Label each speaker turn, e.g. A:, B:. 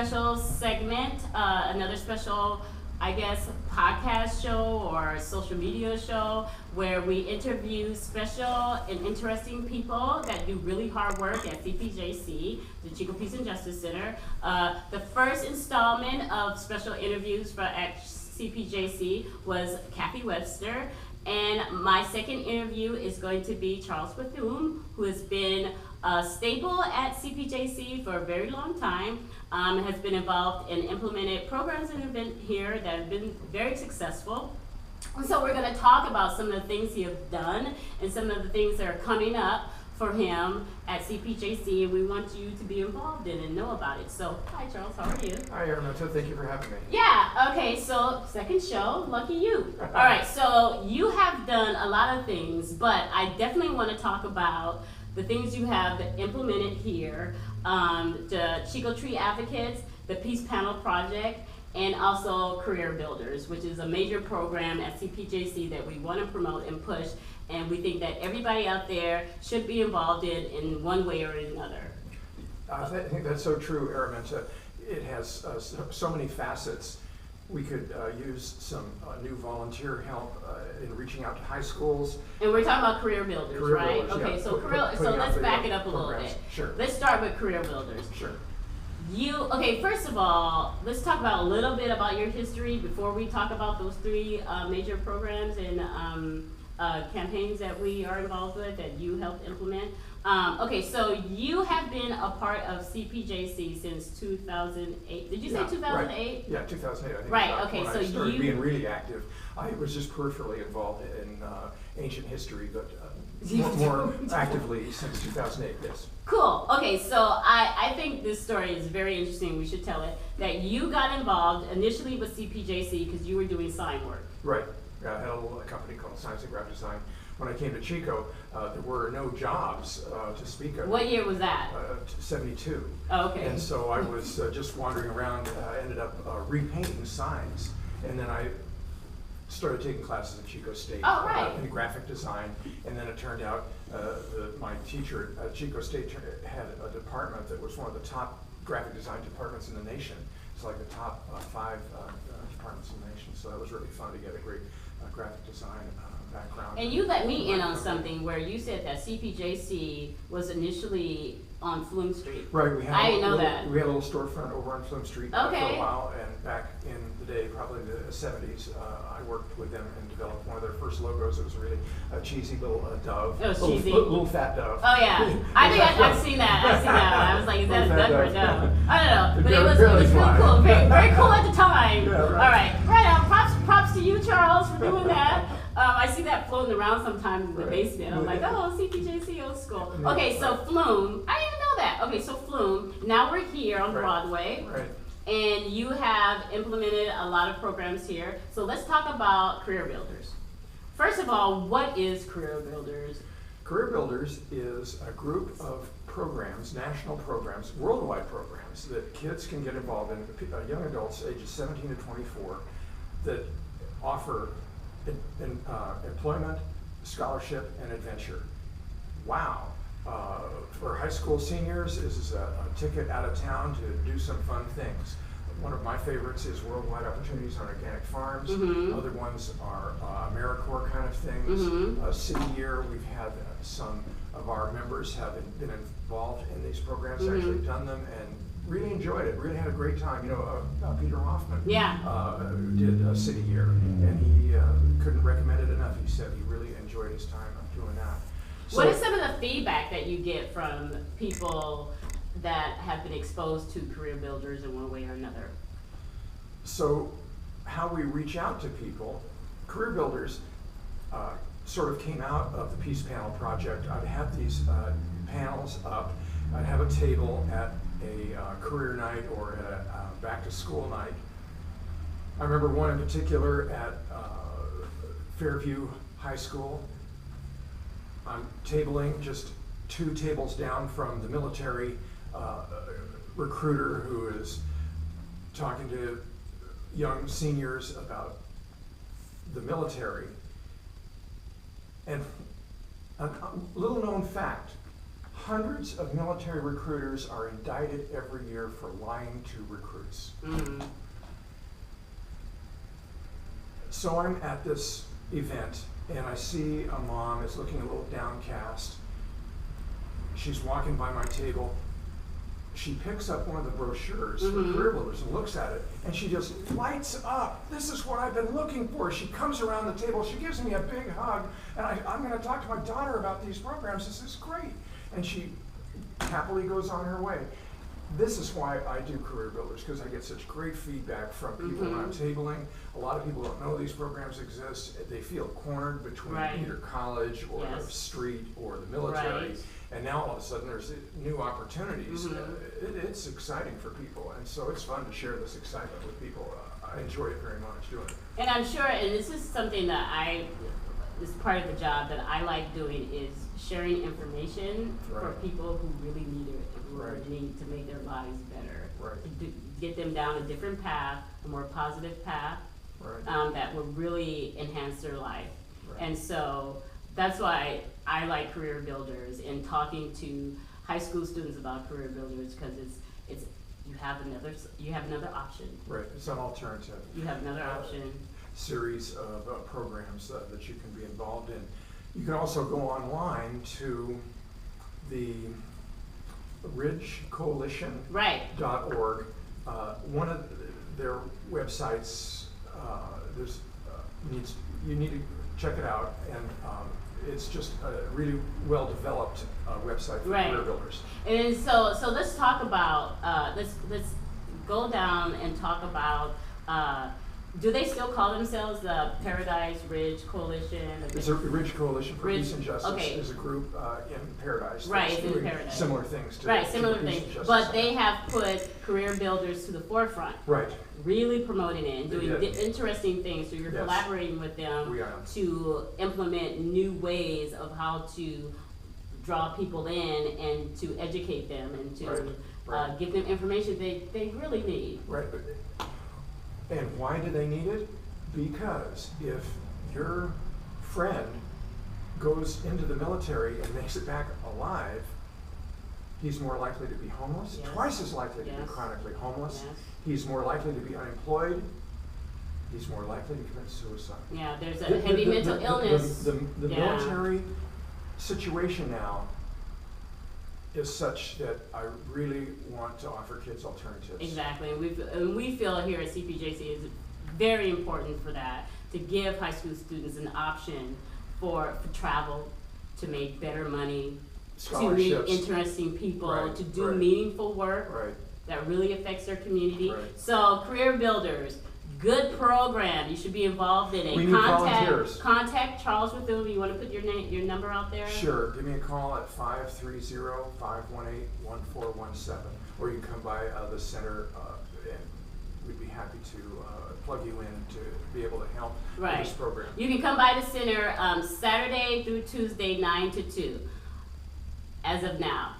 A: special segment, another special, I guess, podcast show or social media show where we interview special and interesting people that do really hard work at CPJC, the Chico Peace and Justice Center. The first installment of special interviews at CPJC was Kathy Webster. And my second interview is going to be Charles Withuhn, who has been a staple at CPJC for a very long time, has been involved in implemented programs and events here that have been very successful. And so we're going to talk about some of the things he has done and some of the things that are coming up for him at CPJC, and we want you to be involved in and know about it. So, hi Charles, how are you?
B: Hi Armenta, thank you for having me.
A: Yeah, okay, so second show, lucky you. All right, so you have done a lot of things, but I definitely want to talk about the things you have implemented here, the Chico Tree Advocates, the Peace Panel Project, and also Career Builders, which is a major program at CPJC that we want to promote and push, and we think that everybody out there should be involved in one way or another.
B: I think that's so true, Armenta. It has so many facets. We could use some new volunteer help in reaching out to high schools.
A: And we're talking about Career Builders, right?
B: Builders,
A: okay,
B: yeah.
A: So let's back it up a little bit.
B: Sure.
A: Let's start with Career Builders.
B: Sure.
A: First of all, let's talk about a little bit about your history before we talk about those three major programs and campaigns that we are involved with that you helped implement. So you have been a part of CPJC since 2008. Did you say 2008?
B: Right. Yeah, 2008. I think.
A: Right. Okay.
B: When
A: So
B: I started being really active. I was just peripherally involved in ancient history, but more actively since 2008. Yes.
A: Cool. Okay, so I think this story is very interesting. We should tell it. That you got involved initially with CPJC because you were doing sign work.
B: Right. I had a little company called Science and Graphic Design. When I came to Chico, there were no jobs to speak of.
A: What year was that?
B: 72.
A: Oh, okay.
B: And so I was just wandering around, ended up repainting signs, and then I started taking classes at Chico State in graphic design, and then it turned out my teacher at Chico State had a department that was one of the top graphic design departments in the nation. It's like the top 5 departments in the nation, so that was really fun to get a great graphic design background.
A: And you let me in on something where you said that CPJC was initially on Flume Street.
B: Right,
A: I didn't know that.
B: We had a little storefront over on Flume Street for a while, and back in the day, probably the 70s, I worked with them and developed one of their first logos. It was really a cheesy little dove.
A: It was cheesy.
B: Little fat dove.
A: Oh yeah, I think I've seen that. I was like, is that a duck or a dove? I don't know, but it was really cool. Very cool at the time.
B: Yeah,
A: All right, props to you, Charles, for doing that. I see that floating around sometimes in the basement. I'm like, oh, CPJC, old school. Okay, so Flume, I didn't know that. Okay, so Flume, now we're here on Broadway.
B: Right.
A: And you have implemented a lot of programs here. So let's talk about Career Builders. First of all, what is Career Builders?
B: Career Builders is a group of programs, national programs, worldwide programs that kids can get involved in, young adults ages 17 to 24, that offer employment, scholarship, and adventure. Wow. For high school seniors, this is a ticket out of town to do some fun things. One of my favorites is Worldwide Opportunities on Organic Farms.
A: Mm-hmm.
B: Other ones are AmeriCorps kind of things.
A: Mm-hmm.
B: City Year, we've had some of our members have been involved in these programs,
A: mm-hmm.
B: actually done them, and really enjoyed it, really had a great time. You know, Peter Hoffman did City Year, and he couldn't recommend it enough. He said he really enjoyed his time doing that. So,
A: what is some of the feedback that you get from people that have been exposed to Career Builders in one way or another?
B: So how we reach out to people, Career Builders sort of came out of the Peace Panel Project. I'd have these panels up. I'd have a table at a career night or at a back to school night. I remember one in particular at Fairview High School. I'm tabling just 2 tables down from the military recruiter who is talking to young seniors about the military. And a little known fact, hundreds of military recruiters are indicted every year for lying to recruits.
A: Mm-hmm.
B: So I'm at this event, and I see a mom is looking a little downcast. She's walking by my table. She picks up one of the brochures for career builders and looks at it, and she just lights up. This is what I've been looking for. She comes around the table, she gives me a big hug, and I'm going to talk to my daughter about these programs. This is great. And she happily goes on her way. This is why I do Career Builders, because I get such great feedback from people when I'm tabling. A lot of people don't know these programs exist. They feel cornered between either college or the street or the military.
A: Right.
B: And now all of a sudden there's new opportunities. It's exciting for people, and so it's fun to share this excitement with people. I enjoy it very much doing it.
A: And I'm sure, and this is something that is part of the job that I like doing, is sharing information for people who really need it, who really need to make their lives better, to get them down a different path, a more positive path, that will really enhance their life. And so that's why I like Career Builders, and talking to high school students about Career Builders, because it's you have another option. Right, it's an alternative. You have another option.
B: Series of programs that you can be involved in. You can also go online to the ridgecoalition.org. One of their websites, you need to check it out, and it's just a really well developed website for career builders.
A: And so let's talk about let's go down and talk about. Do they still call themselves the Paradise Ridge Coalition?
B: It's a Ridge Coalition for Peace and Justice. Is a group in Paradise.
A: Right, in Paradise.
B: Similar things to
A: similar things. But they have put Career Builders to the forefront. Right. Really promoting it and doing interesting things. So you're collaborating with them to implement new ways of how to draw people in and to educate them and to give them information they really need.
B: Right. And why do they need it? Because if your friend goes into the military and makes it back alive, he's more likely to be homeless, twice as likely to be chronically homeless. He's more likely to be unemployed. He's more likely to commit suicide.
A: Yeah, there's a heavy mental illness.
B: The military situation now is such that I really want to offer kids alternatives.
A: Exactly, and we feel here at CPJC is very important for that, to give high school students an option for travel, to make better money, to meet interesting people, to do meaningful work that really affects their community. So Career Builders, good program. You should be involved in it.
B: We need volunteers.
A: Contact Charles Withuhn. You want to put your number out there?
B: Sure. Give me a call at 530-518-1417, or you can come by the center, and we'd be happy to plug you in to be able to help with this program.
A: You can come by the center Saturday through Tuesday, 9 to 2, as of now.